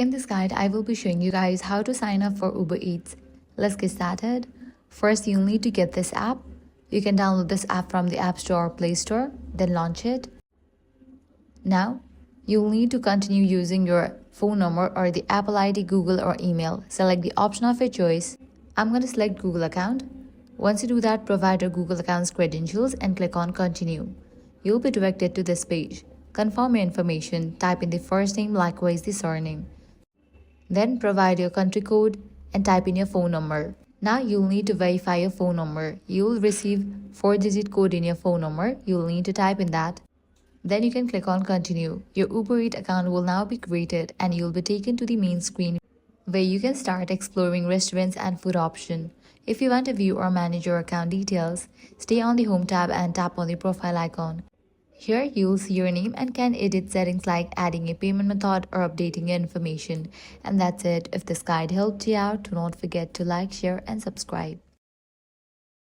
In this guide, I will be showing you guys how to sign up for Uber Eats. Let's get started. First, you'll need to get this app. You can download this app from the App Store or Play Store, then launch it. Now, you'll need to continue using your phone number or the Apple ID, Google, or email. Select the option of your choice. I'm going to select Google account. Once you do that, provide your Google account's credentials and click on Continue. You'll be directed to this page. Confirm your information, type in the first name, likewise the surname. Then provide your country code and type in your phone number. Now you'll need to verify your phone number. You'll receive 4-digit code in your phone number. You'll need to type in that. Then you can click on Continue. Your Uber Eats account will now be created and you'll be taken to the main screen where you can start exploring restaurants and food options. If you want to view or manage your account details, stay on the Home tab and tap on the profile icon. Here, you'll see your name and can edit settings like adding a payment method or updating your information. And that's it. If this guide helped you out, do not forget to like, share, and subscribe.